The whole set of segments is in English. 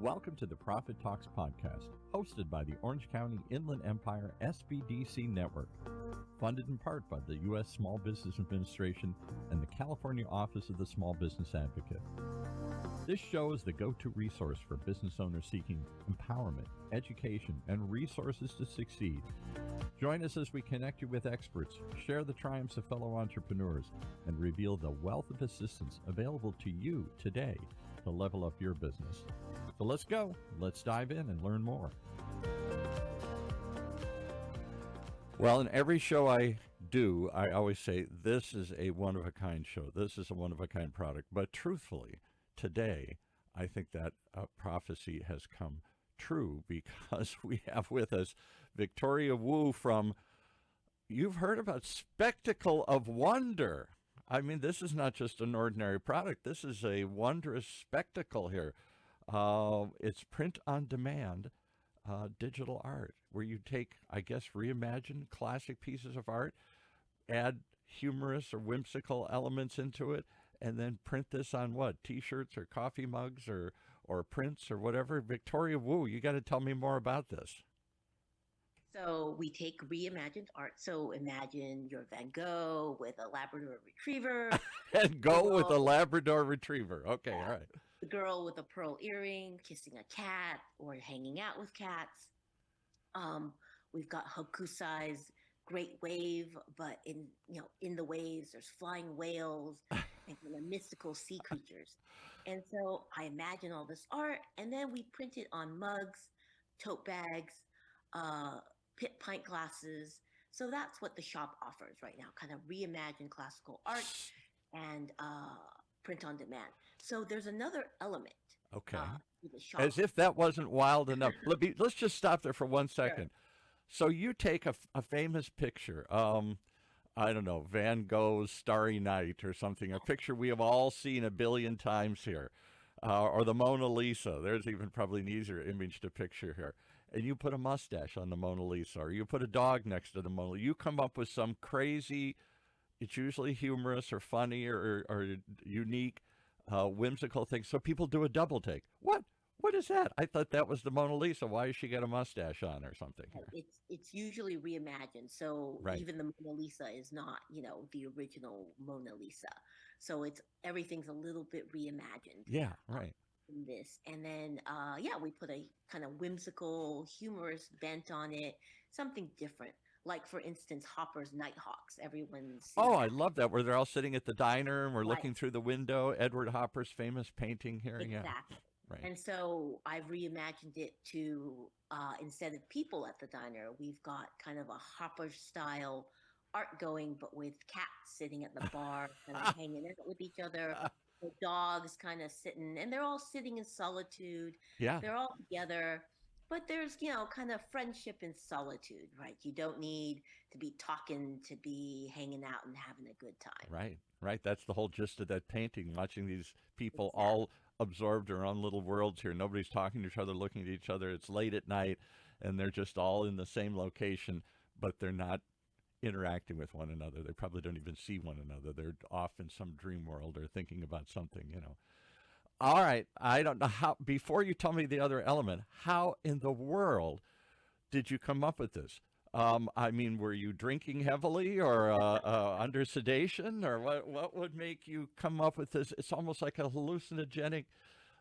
Welcome to the Profit Talks podcast, hosted by the Orange County Inland Empire SBDC Network, funded in part by the U.S. Small Business Administration and the California Office of the Small Business Advocate. This show is the go-to resource for business owners seeking empowerment, education, and resources to succeed. Join us as we connect you with experts, share the triumphs of fellow entrepreneurs, and reveal the wealth of assistance available to you today to level up your business. So let's go. Let's dive in and learn more. Well, in every show I do, I always say this is a one-of-a-kind show. This is a one-of-a-kind product. But truthfully, today, I think that prophecy has come true because we have with us Victoria Wu from, you've heard about Spectacle of Wonder. I mean, this is not just an ordinary product. This is a wondrous spectacle here. It's print on demand digital art where you take, I guess, reimagine classic pieces of art, add humorous or whimsical elements into it, and then print this on what? T-shirts or coffee mugs or prints or whatever. Victoria Wu, you got to tell me more about this. So we take reimagined art. So imagine your Van Gogh with a Labrador Retriever. And go with a Labrador Retriever. Okay, yeah. All right. The girl with a pearl earring kissing a cat or hanging out with cats. We've got Hokusai's Great Wave, but in the waves there's flying whales and mystical sea creatures. And so I imagine all this art, and then we print it on mugs, tote bags, pint glasses. So that's what the shop offers right now, kind of reimagined classical art and print on demand. So there's another element. Okay. To the shop. As if that wasn't wild enough. Let's just stop there for 1 second. Sure. So you take a famous picture, I don't know, Van Gogh's Starry Night or something, a picture we have all seen a billion times here, or the Mona Lisa. There's even probably an easier image to picture here. And you put a mustache on the Mona Lisa, or you put a dog next to the Mona Lisa. You come up with some crazy, it's usually humorous or funny or unique, whimsical thing. So people do a double take. What is that? I thought that was the Mona Lisa. Why does she got a mustache on or something? It's usually reimagined. So right. Even the Mona Lisa is not, the original Mona Lisa. So everything's a little bit reimagined. Yeah, right. In this. And then, we put a kind of whimsical, humorous bent on it, something different. Like, for instance, Hopper's Nighthawks. Everyone's... Oh, I love that, where they're all sitting at the diner and we're looking through the window. Edward Hopper's famous painting here. Exactly. Yeah. Right. And so I've reimagined it to, instead of people at the diner, we've got kind of a Hopper-style art going, but with cats sitting at the bar, kind of hanging out with each other. The dogs kind of sitting, and they're all sitting in solitude. Yeah. They're all together. But there's, kind of friendship in solitude, right? You don't need to be talking to be hanging out and having a good time. Right. That's the whole gist of that painting, watching these people all absorbed in their own little worlds here. Nobody's talking to each other, looking at each other. It's late at night, and they're just all in the same location, but they're not interacting with one another. They probably don't even see one another. They're off in some dream world or thinking about something, All right. I don't know how, before you tell me the other element, how in the world did you come up with this? Were you drinking heavily or under sedation, or what would make you come up with this? It's almost like a hallucinogenic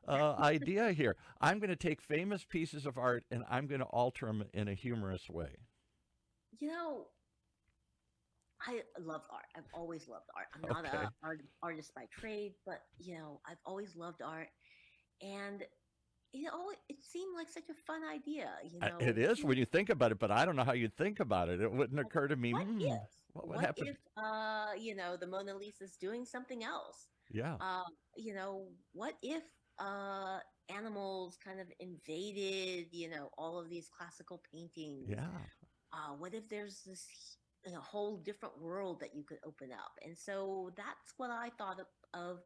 idea here. I'm going to take famous pieces of art and I'm going to alter them in a humorous way. I love art. I've always loved art. I'm not an artist by trade, but, I've always loved art. And it seemed like such a fun idea, It is when you think about it, but I don't know how you'd think about it. It wouldn't occur to me. What would happen? If, the Mona Lisa's doing something else? Yeah. What if animals kind of invaded, all of these classical paintings? Yeah. What if there's this whole different world that you could open up? And so that's what I thought of,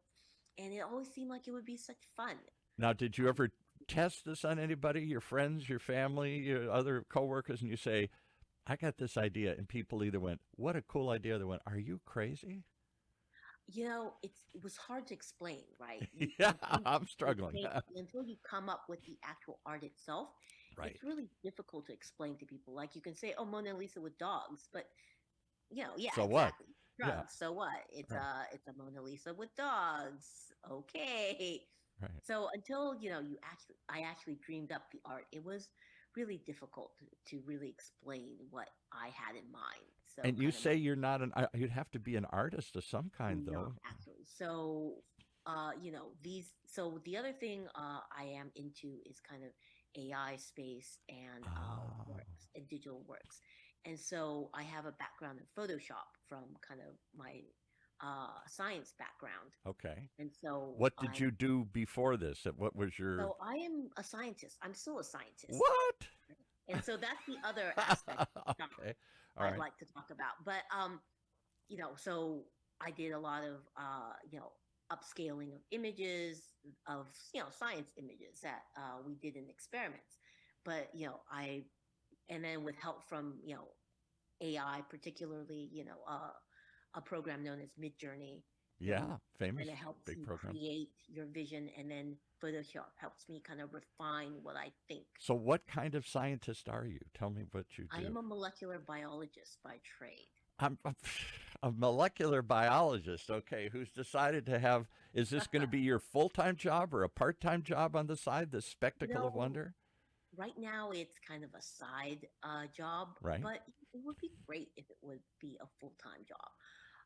and it always seemed like it would be such fun. Now, did you ever test this on anybody, your friends, your family, your other coworkers, and you say, I got this idea, and people either went, what a cool idea, or they went, are you crazy? It was hard to explain, right? Yeah, I'm struggling. Until you come up with the actual art itself, Right. it's really difficult to explain to people. Like you can say, "Oh, Mona Lisa with dogs," but yeah, So what? exactly. Yeah. Drugs. So what? Right. It's a Mona Lisa with dogs. Okay. Right. So until I actually dreamed up the art. It was really difficult to really explain what I had in mind. So And you kind of say you're not you'd have to be an artist of some kind, not though. actually. So, so the other thing I am into is kind of AI space and Oh, works and digital works. And so I have a background in Photoshop from kind of my science background. okay. And so What did you do before this? What was your I am a scientist. I'm still a scientist. what? And so that's the other aspect of Okay. All I'd right. like to talk about. But so I did a lot of upscaling of images of science images that we did in experiments. But I and then with help from AI, particularly a program known as Midjourney, Yeah, famous and it helps big you program. create your vision, and then Photoshop helps me kind of refine what I think. So what kind of scientist are you? Tell me what you I do. am a molecular biologist by trade. I'm a molecular biologist, okay, who's decided to have, is this going to be your full-time job or a part-time job on the side, this You spectacle of know, wonder? right now it's kind of a side job, Right? but it would be great if it would be a full-time job.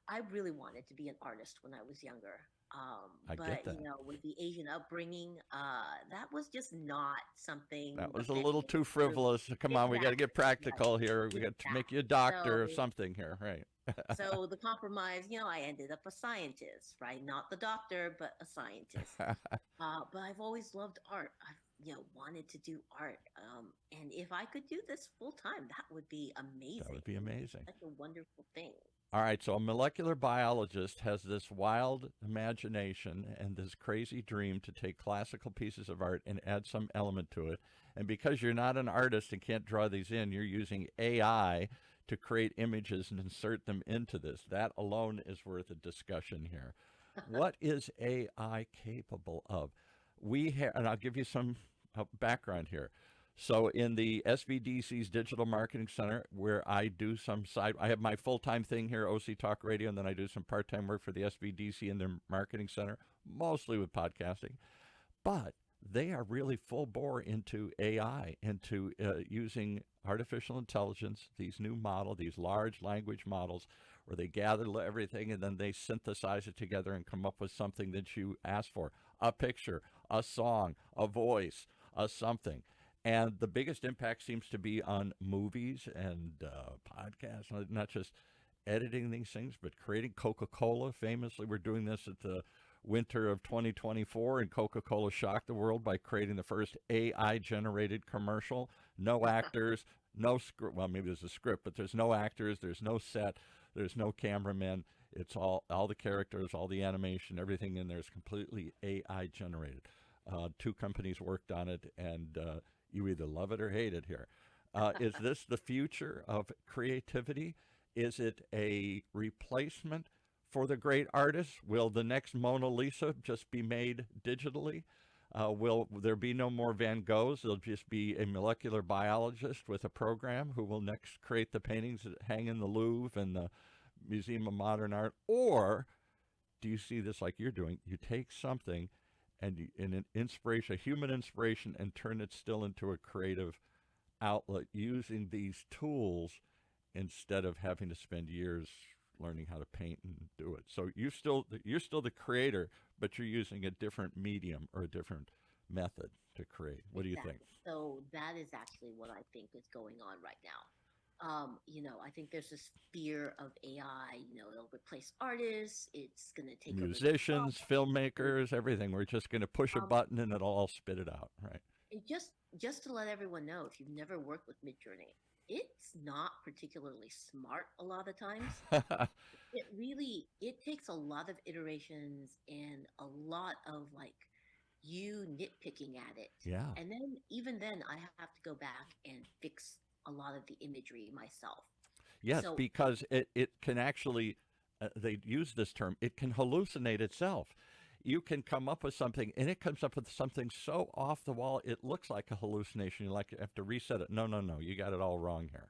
I really wanted to be an artist when I was younger. I get But that. with the Asian upbringing, that was just not something That the was a little family too approved. frivolous. Come on, we got to get Exactly, right, practical here. We got to make you a exactly. doctor or something here, right? So the compromise, I ended up a scientist, right? Not the doctor, but a scientist. But I've always loved art. I've wanted to do art. And if I could do this full time, that would be That amazing. would be It would be amazing. such a wonderful thing. All right, so a molecular biologist has this wild imagination and this crazy dream to take classical pieces of art and add some element to it. And because you're not an artist and can't draw these in, you're using AI to create images and insert them into this. That alone is worth a discussion here. What is AI capable of? And I'll give you some background here. So in the SVDC's Digital Marketing Center, where I do some side, I have my full-time thing here, OC Talk Radio, and then I do some part-time work for the SVDC in their marketing center, mostly with podcasting. But they are really full bore into AI, into using artificial intelligence, these new models, these large language models, where they gather everything and then they synthesize it together and come up with something that you ask for, a picture, a song, a voice, a something. And the biggest impact seems to be on movies and podcasts, not just editing these things, but creating Coca-Cola. Famously, we're doing this at the winter of 2024, and Coca-Cola shocked the world by creating the first AI-generated commercial. No actors, no script. Well, maybe there's a script, but there's no actors, there's no set, there's no cameramen. It's all the characters, all the animation, everything in there is completely AI generated. Two companies worked on it, and you either love it or hate it here. Is this the future of creativity? Is it a replacement for the great artists? Will the next Mona Lisa just be made digitally? Will there be no more Van Goghs? There'll just be a molecular biologist with a program who will next create the paintings that hang in the Louvre and the Museum of Modern Art? Or do you see this like you're doing? You take something and in an inspiration, a human inspiration, and turn it still into a creative outlet using these tools instead of having to spend years learning how to paint and do it. So you're still the creator, but you're using a different medium or a different method to create. What do you think? Exactly. So that is actually what I think is going on right now. I think there's this fear of AI. It'll replace artists. It's going to take over the job. Musicians, filmmakers, everything. We're just going to push a Um, button and it'll all spit it out, right? and just to let everyone know, if you've never worked with Midjourney, it's not particularly smart a lot of times. It takes a lot of iterations and a lot of like you nitpicking at it. Yeah. And then even then I have to go back and fix a lot of the imagery myself. Yes, So because it can actually they use this term, it can hallucinate itself. You can come up with something, and it comes up with something so off the wall, it looks like a hallucination. You like have to reset it. No, no, no, you got it all wrong here.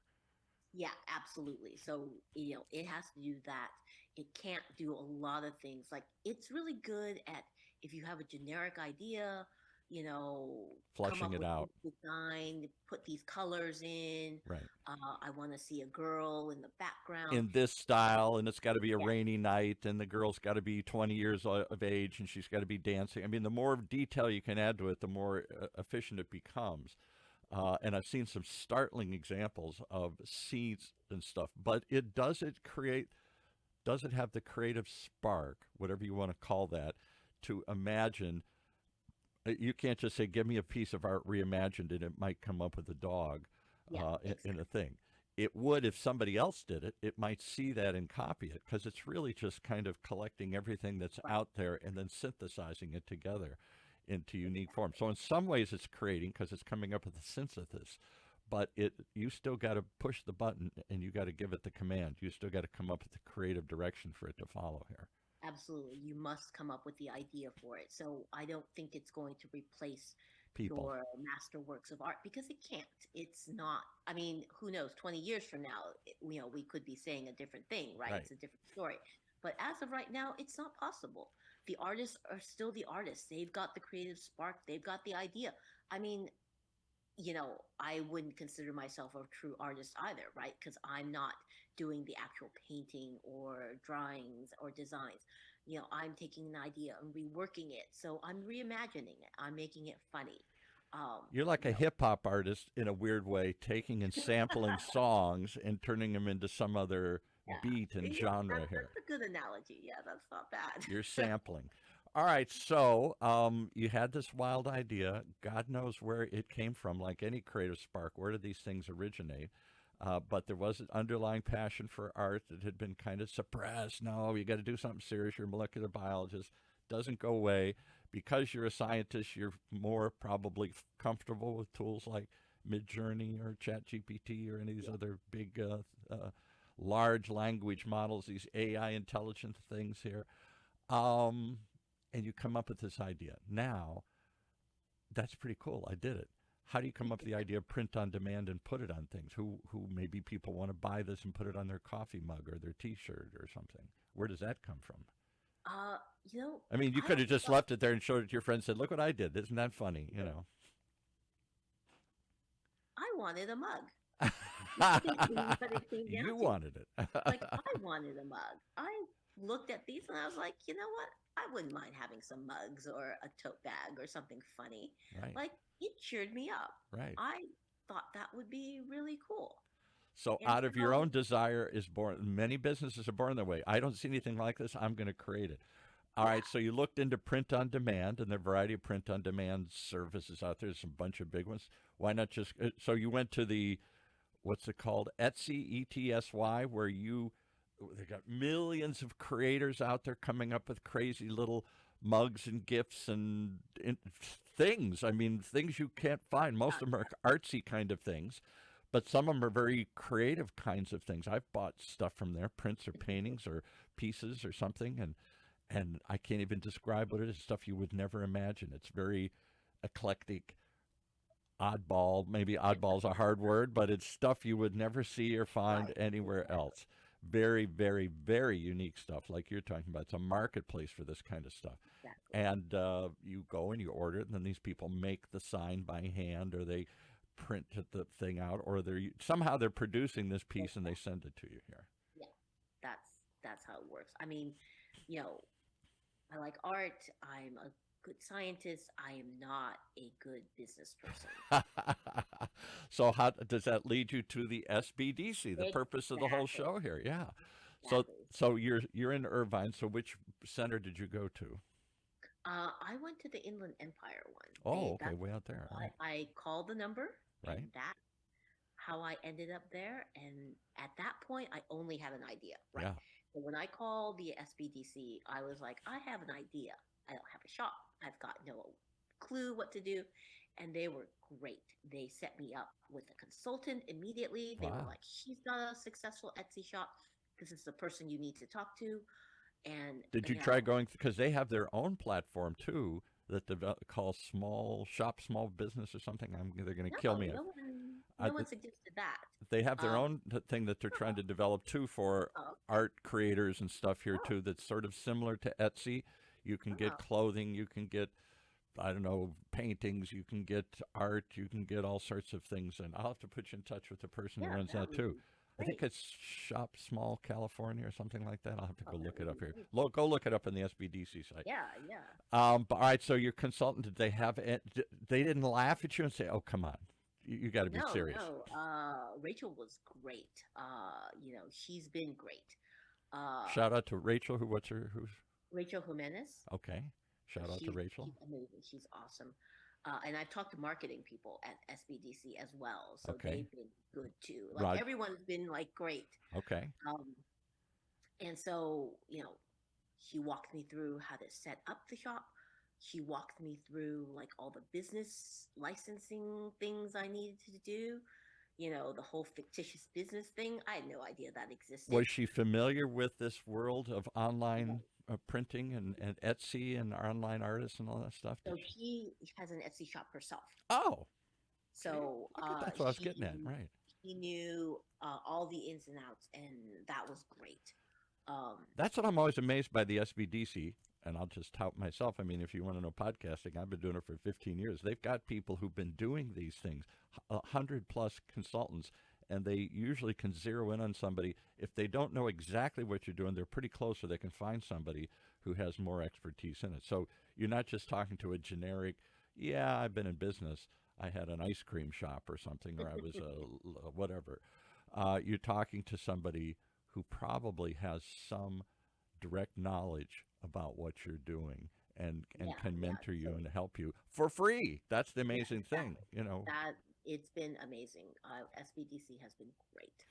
Yeah, absolutely. So, it has to do that. It can't do a lot of things. Like, it's really good at if you have a generic idea, you know, come Flushing up it with out. this design, put these colors in. Right. I want to see a girl in the background. In this style, and it's got to be a Yeah, rainy night, and the girl's got to be 20 years of age, and she's got to be dancing. I mean, the more detail you can add to it, the more efficient it becomes. And I've seen some startling examples of scenes and stuff, but does it have the creative spark, whatever you want to call that, to imagine? You can't just say, give me a piece of art reimagined, and it might come up with a dog yeah, in a exactly. thing. It would if somebody else did it. It might see that and copy it because it's really just kind of collecting everything that's Right. out there and then synthesizing it together into unique form. So in some ways, it's creating because it's coming up with a synthesis, but you still got to push the button and you got to give it the command. You still got to come up with the creative direction for it to follow here. Absolutely. You must come up with the idea for it. So I don't think it's going to replace People, your master works of art because it can't. It's not, I mean, who knows, 20 years from now, we could be saying a different thing, right? right? It's a different story. But as of right now, it's not possible. The artists are still the artists. They've got the creative spark, they've got the idea. I mean, I wouldn't consider myself a true artist either, right? Because I'm not doing the actual painting or drawings or designs. I'm taking an idea and reworking it. So I'm reimagining it. I'm making it funny. Um, You're like you a know, hip hop artist in a weird way, taking and sampling songs and turning them into some other yeah, beat and yeah, genre here. that's a good analogy. Yeah, that's not You're bad. sampling. All right, so you had this wild idea. God knows where it came from, like any creative spark. Where did these things originate? But there was an underlying passion for art that had been kind of suppressed. No, you got to do something serious. You're a molecular biologist. Doesn't go away. Because you're a scientist, you're more probably comfortable with tools like Midjourney or ChatGPT or any of these Yeah, other big, large language models, these AI intelligent things here. Um, and you come up with this idea. Now, that's pretty cool. I did it. How do you come up with the idea of print on demand and put it on things? Who maybe people want to buy this and put it on their coffee mug or their T-shirt or something? Where does that come from? uh, you know, I mean, you I could have just left it there and showed it to your friends and said, "Look what I did. Isn't that funny?" You know. I wanted a mug. What it came down You to. wanted it. Like, I wanted a mug. I looked at these and I was like, you know what? I wouldn't mind having some mugs or a tote bag or something funny. Right, Like, it cheered me up. right. I thought that would be really cool. So And out of your so, own desire is born. Many businesses are born that way. I don't see anything like this. I'm going to create it. All yeah, right, so you looked into print on demand, and there are a variety of print on demand services out there. There's a bunch of big ones. Why not just? So you went to the what's it called? Etsy, ETSY, where they got millions of creators out there coming up with crazy little mugs and gifts and things. I mean, things you can't find. Most uh, of them are artsy kind of things, but some of them are very creative kinds of things. I've bought stuff from there, prints or paintings or pieces or something, and I can't even describe what it is. Stuff you would never imagine. It's very eclectic, oddball. Maybe oddball's a hard word, but it's stuff you would never see or find right, anywhere exactly, else. Very, very, very unique stuff, like you're talking about. It's a marketplace for this kind of stuff. exactly. And you go and you order it, and then these people make the sign by hand, or they print the thing out, or somehow they're producing this piece and they send it to you here. Yeah, that's how it works. I mean, you know, I like art. I'm a good scientist. I am not a good business person. So how does that lead you to the SBDC, the purpose of the whole Exactly, show here? Yeah. So exactly. so you're in Irvine. So which center did you go to? I went to the Inland Empire one. Oh, okay, That's way out there. All right. I called the number, and Right. that's how I ended up there. And at that point, I only had an idea, right? Yeah. So when I called the SBDC, I was like, I have an idea. I don't have a shop. I've got no clue what to do. And they were great. They set me up with a consultant immediately. They were Wow. like, she's got a successful Etsy shop. this is the person you need to talk to. And Did you try going, because they have their own platform too that call small shop, small business or something? They're going to kill me. No one suggested that. They have their own thing that they're trying to develop too for art creators and stuff here too. That's sort of similar to Etsy. You can get clothing, you can get, I don't know, paintings, you can get art, you can get all sorts of things. And I'll have to put you in touch with the person who runs that too. I think it's Shop Small California or something like that. I'll have to go look it up here. Go look it up on the SBDC site. Yeah. But all right, so your consultant, did they have it? They didn't laugh at you and say, "Oh, come on, you got to be serious." No. Rachel was great. She's been great. Shout out to Rachel. Who's Rachel Jimenez. Okay. Shout out to Rachel. She's amazing. She's awesome. And I've talked to marketing people at SBDC as well, so they've been good too. Like everyone's been like great. Okay. And so she walked me through how to set up the shop. She walked me through like all the business licensing things I needed to do. The whole fictitious business thing. I had no idea that existed. Was she familiar with this world of online printing and Etsy and online artists and all that stuff? So she has an Etsy shop herself. Oh. So that's what I was getting at, right? She knew all the ins and outs, and that was great. That's what I'm always amazed by the SBDC, and I'll just tout myself. I mean, if you want to know podcasting, I've been doing it for 15 years. They've got people who've been doing these things, 100-plus consultants, and they usually can zero in on somebody. If they don't know exactly what you're doing, they're pretty close, so they can find somebody who has more expertise in it. So you're not just talking to a generic, yeah, I've been in business. I had an ice cream shop or something, or I was whatever. You're talking to somebody who probably has some direct knowledge about what you're doing and can mentor you and help you for free. That's the amazing thing, That it's been amazing. SBDC has been great.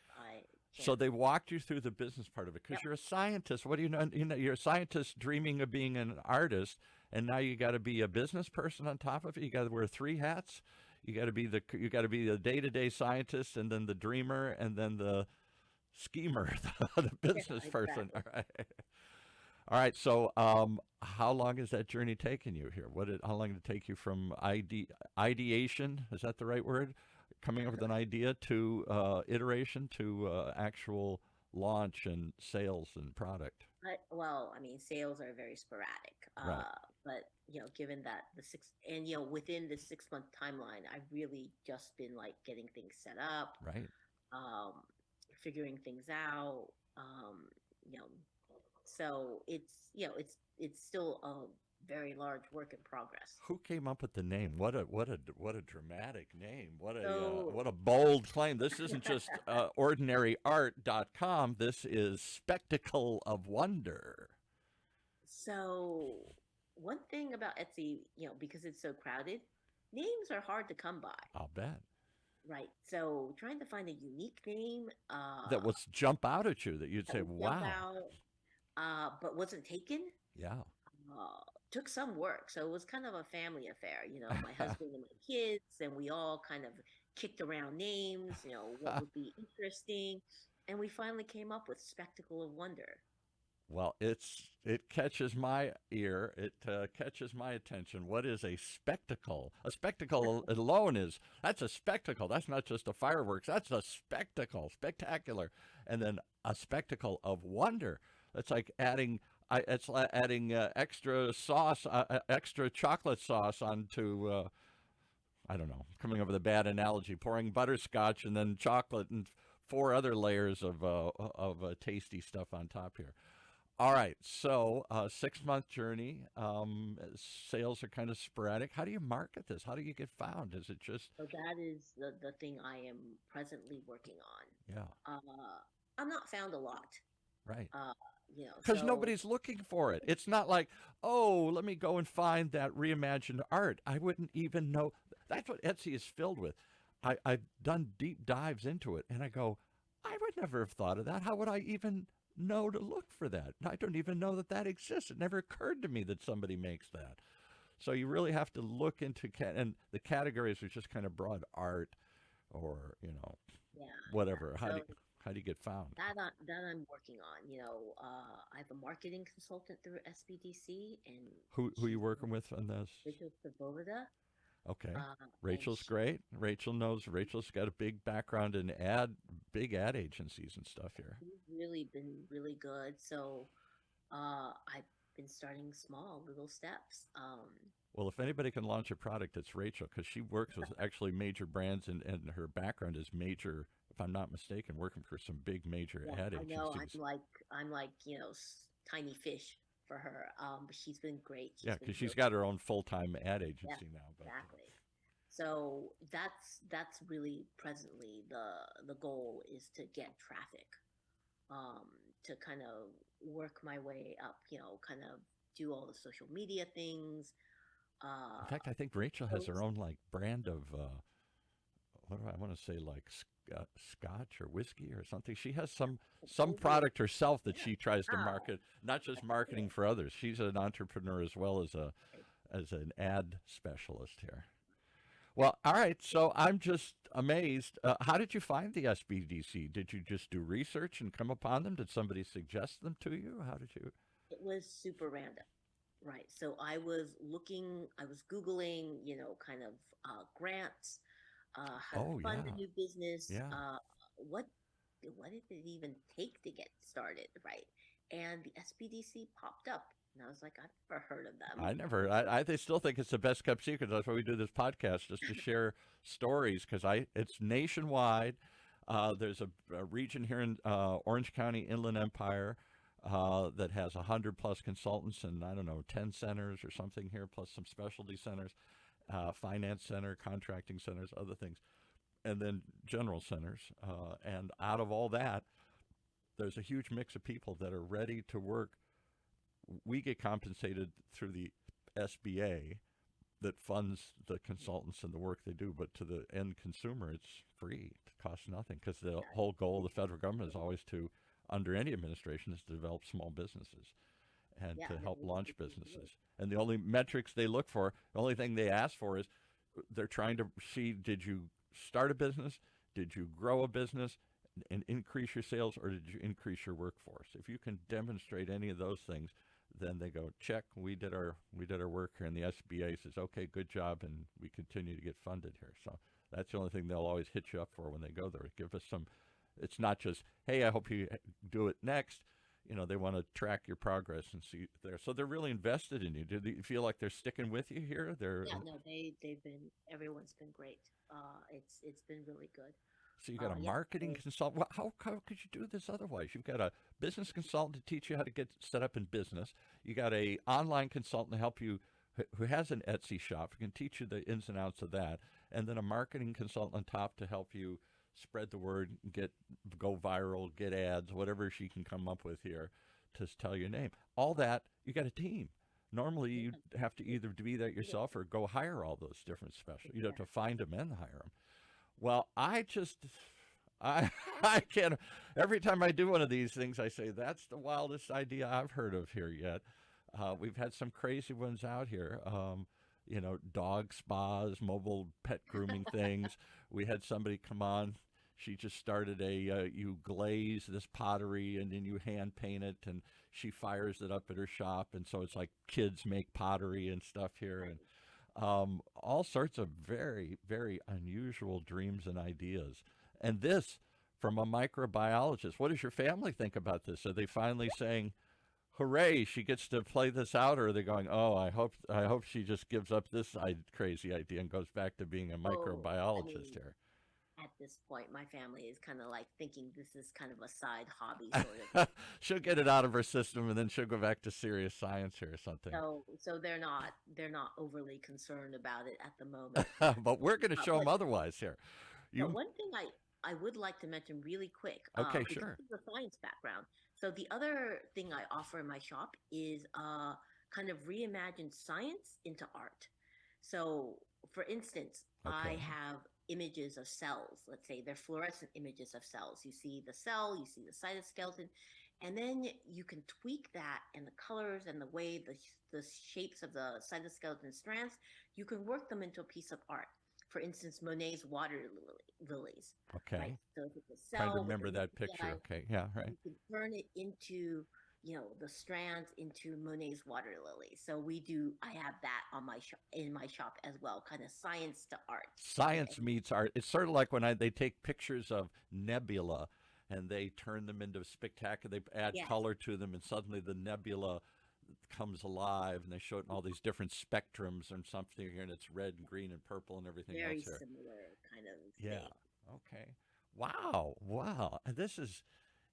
So they walked you through the business part of it because you're a scientist. What do you know? You're a scientist dreaming of being an artist, and now you got to be a business person on top of it. You got to wear 3 hats. You got to be the day-to-day scientist, and then the dreamer, and then the schemer, the business person. All right. So, how long has that journey taken you here? How long did it take you from ideation? Is that the right word? Coming up with an idea to iteration to actual launch and sales and product. Well, I mean, sales are very sporadic. Right. But given that within the 6-month timeline, I've really just been like getting things set up. Right. Figuring things out. So it's still a very large work in progress. Who came up with the name? What a dramatic name. What a bold claim. This isn't just ordinaryart.com. This is Spectacle of Wonder. So one thing about Etsy, because it's so crowded, names are hard to come by. I'll bet. Right. So trying to find a unique name that would jump out at you, that you'd say, wow. But wasn't taken. Yeah. Took some work. So it was kind of a family affair. My husband and my kids, and we all kind of kicked around names, what would be interesting. And we finally came up with Spectacle of Wonder. Well, it catches my ear. It catches my attention. What is a spectacle? A spectacle alone that's a spectacle. That's not just a fireworks. That's a spectacle, spectacular. And then a spectacle of wonder. That's like adding extra sauce, extra chocolate sauce onto. I don't know. Coming up with a bad analogy. Pouring butterscotch and then chocolate and 4 other layers of tasty stuff on top here. All right, so 6-month journey. Sales are kind of sporadic. How do you market this? How do you get found? Is it just? So that is the thing I am presently working on. Yeah. I'm not found a lot. Right. Because nobody's looking for it. It's not like, oh, let me go and find that reimagined art. I wouldn't even know. That's what Etsy is filled with. I've done deep dives into it, and I go, I would never have thought of that. How would I even know to look for that? I don't even know that exists. It never occurred to me that somebody makes that. So you really have to look into and the categories are just kind of broad art or whatever. How do you get found? That I'm working on. I have a marketing consultant through SBDC, and Who are you she's working with on this? Rachel Sabovida. Okay. And Rachel's she great. Rachel's got a big background in big ad agencies and stuff here. she's really been really good. So I've been starting small, little steps. Well, if anybody can launch a product, it's Rachel because she works with actually major brands, and her background is major, if I'm not mistaken, working for some big major Yeah, ad I know. agencies. I'm like tiny fish for her. But she's been great. Yeah, She's been because she's really got her own full-time ad yeah, agency now. But exactly. So that's really presently the goal is to get traffic, um, to kind of work my way up. Kind of do all the social media things. in Uh, fact, I think Rachel has her post. own like brand of what do I want to say, like scotch or whiskey or something. She has some Maybe product herself that yeah. she tries to Wow, market, not just that's marketing good. for others. She's an entrepreneur as well as an ad specialist here. Well, all right. So I'm just amazed. How did you find the SBDC? Did you just do research and come upon them? Did somebody suggest them to you? How did you? It was super random. Right. So I was looking, I was Googling, kind of grants, how to Oh fund a yeah, new business, yeah. what what did it even take to get started, right? And the SPDC popped up, and I was like, I've never heard of them. I never. I they still think it's the best kept secret. That's why we do this podcast, just to share stories. Because it's nationwide. There's a region here in Orange County, Inland Empire, that has 100 plus consultants and I don't know 10 centers or something here, plus some specialty centers, finance center, contracting centers, other things, and then general centers. And out of all that, there's a huge mix of people that are ready to work. We get compensated through the SBA that funds the consultants and the work they do, but to the end consumer, it's free. It costs nothing because the whole goal of the federal government is always to, under any administration, is to develop small businesses and Yeah, to no, help launch it's good. businesses. And the only metrics they look for, the only thing they ask for is they're trying to see, did you start a business? Did you grow a business and increase your sales, or did you increase your workforce? If you can demonstrate any of those things, then they go, check, we did our work here, and the SBA says, okay, good job, and we continue to get funded here. So that's the only thing they'll always hit you up for when they go there. Give us some. It's not just, hey, I hope you do it next. They want to track your progress and see there. So they're really invested in you. Do you feel like they're sticking with you here? Yeah, no, they've been everyone's been great. It's been really good. So you got a Yeah, marketing consultant. Well, how could you do this otherwise? You've got a business consultant to teach you how to get set up in business. You got a online consultant to help you who has an Etsy shop, who can teach you the ins and outs of that, and then a marketing consultant on top to help you spread the word, go viral, get ads, whatever she can come up with here to tell your name. All that, you got a team. Normally, you have to either be that yeah, yourself or go hire all those different special. You have to exactly. find them and hire them. Well, I, I can't. Every time I do one of these things, I say that's the wildest idea I've heard of here yet. We've had some crazy ones out here. Dog spas, mobile pet grooming things. We had somebody come on. She just started you glaze this pottery and then you hand paint it, and she fires it up at her shop, and so it's like kids make pottery and stuff here, and Right. all sorts of very, very unusual dreams and ideas. And this from a microbiologist. What does your family think about this? Are they finally saying, "Hooray, she gets to play this out," or are they going, "Oh, I hope she just gives up this crazy idea and goes back to being a Oh, I microbiologist mean, here"? at this point, my family is kind of like thinking this is kind of a side hobby sort of thing. She'll get it out of her system, and then she'll go back to serious science here or something. So they're not overly concerned about it at the moment. But we're going to show them But otherwise here. but You one thing I would like to mention really quick, okay? because Sure. of the science background. So the other thing I offer in my shop is kind of reimagine science into art. So for instance, I Okay. have images of cells. Let's say they're fluorescent images of cells. You see the cell, you see the cytoskeleton, and then you can tweak that and the colors and the way the shapes of the cytoskeleton strands. You can work them into a piece of art. for instance, Monet's water lilies. Okay. Right. So if it's a Trying to cell with remember a that picture. nuclei, Okay. Yeah, right. you can turn it into, the strands into Monet's water lily. So I have that on my shop, in my shop as well, kind of science to art. Science meets art. It's sort of like when they take pictures of nebula and they turn them into spectacular, they add Yes, color to them, and suddenly the nebula comes alive, and they show it in all these different spectrums and something here, and it's red and green and purple and everything very else here. similar kind of Yeah. thing. Okay. Wow. Wow. And this is,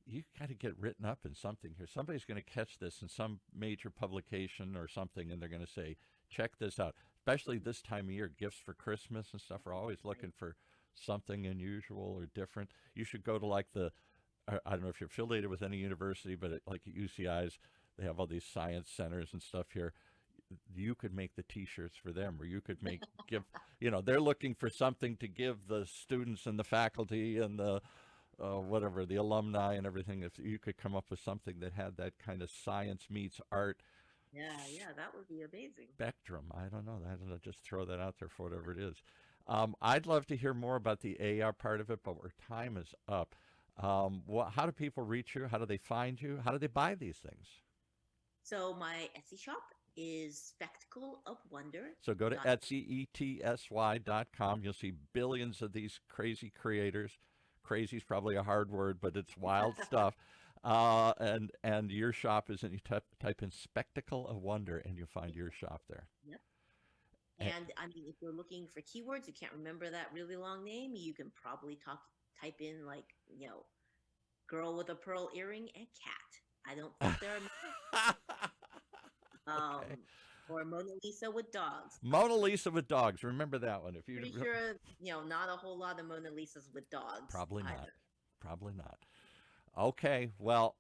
you got to get written up in something here. Somebody's going to catch this in some major publication or something, and they're going to say, check this out. Especially this time of year, gifts for Christmas and stuff. We're always looking for something unusual or different. You should go to like I don't know if you're affiliated with any university, but like at UCI's, they have all these science centers and stuff here. You could make the T-shirts for them, or you could give, they're looking for something to give the students and the faculty and the whatever, the alumni and everything. If you could come up with something that had that kind of science meets art Yeah, that would be amazing. spectrum, I don't know. I don't know. Just throw that out there for whatever it is. I'd love to hear more about the AR part of it, but our time is up. How do people reach you? How do they find you? How do they buy these things? So my Etsy shop is Spectacle of Wonder. So go to Etsy, ETSY.com. You'll see billions of these crazy creators. Crazy is probably a hard word, but it's wild stuff. And your shop is, you type in Spectacle of Wonder, and you'll find your shop there. Yep. And I mean, if you're looking for keywords, you can't remember that really long name, you can probably type in like, girl with a pearl earring and cat. I don't think there are. Okay. Or Mona Lisa with dogs. Mona Lisa with dogs. Remember that one. If you Pretty sure, not a whole lot of Mona Lisas with dogs. Probably not. Either. Probably not. Okay, well,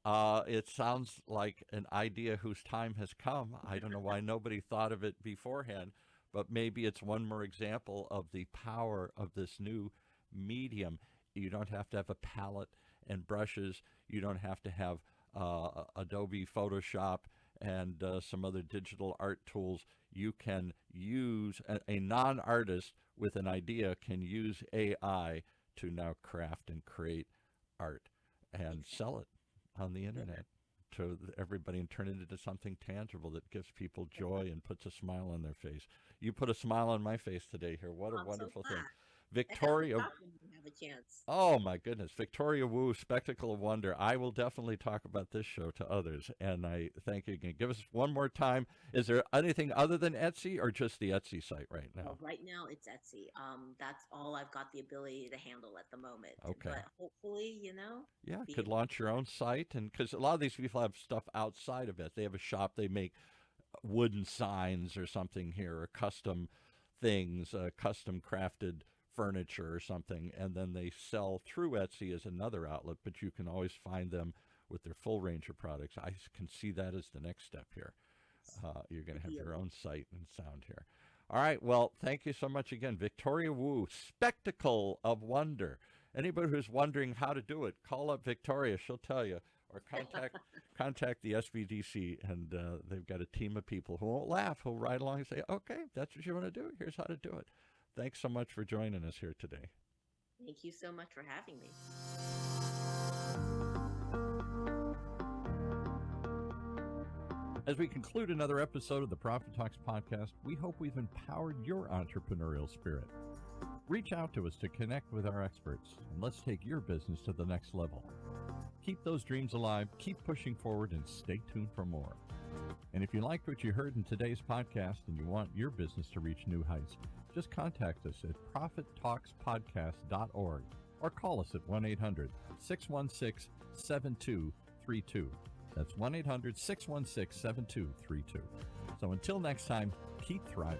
it sounds like an idea whose time has come. I don't know why nobody thought of it beforehand, but maybe it's one more example of the power of this new medium. You don't have to have a palette and brushes. You don't have to have Adobe Photoshop and some other digital art tools. You can use, a non-artist with an idea can use AI to now craft and create art and sell it on the internet to everybody and turn it into something tangible that gives people joy and puts a smile on their face. You put a smile on my face today here. What a wonderful thing. Victoria. Have a chance. Oh my goodness. Victoria Wu, Spectacle of Wonder. I will definitely talk about this show to others, and I thank you again. Give us one more time. Is there anything other than Etsy or just the Etsy site right now? Right now it's Etsy. That's all I've got the ability to handle at the moment. Okay. But hopefully, Yeah, you could launch your own site, and because a lot of these people have stuff outside of it. They have a shop, they make wooden signs or something here, or custom things, custom crafted furniture or something, and then they sell through Etsy as another outlet, but you can always find them with their full range of products. I can see that as the next step here. You're going to have your own site and sound here. All right, well, thank you so much again. Victoria Wu, Spectacle of Wonder. Anybody who's wondering how to do it, call up Victoria. She'll tell you, or contact the SBDC, and they've got a team of people who won't laugh, who'll ride along and say, okay, that's what you want to do. Here's how to do it. Thanks so much for joining us here today. Thank you so much for having me. As we conclude another episode of the Profit Talks podcast, we hope we've empowered your entrepreneurial spirit. Reach out to us to connect with our experts, and let's take your business to the next level. Keep those dreams alive, keep pushing forward, and stay tuned for more. And if you liked what you heard in today's podcast and you want your business to reach new heights, just contact us at profittalkspodcast.org or call us at 1-800-616-7232. That's 1-800-616-7232. So until next time, keep thriving.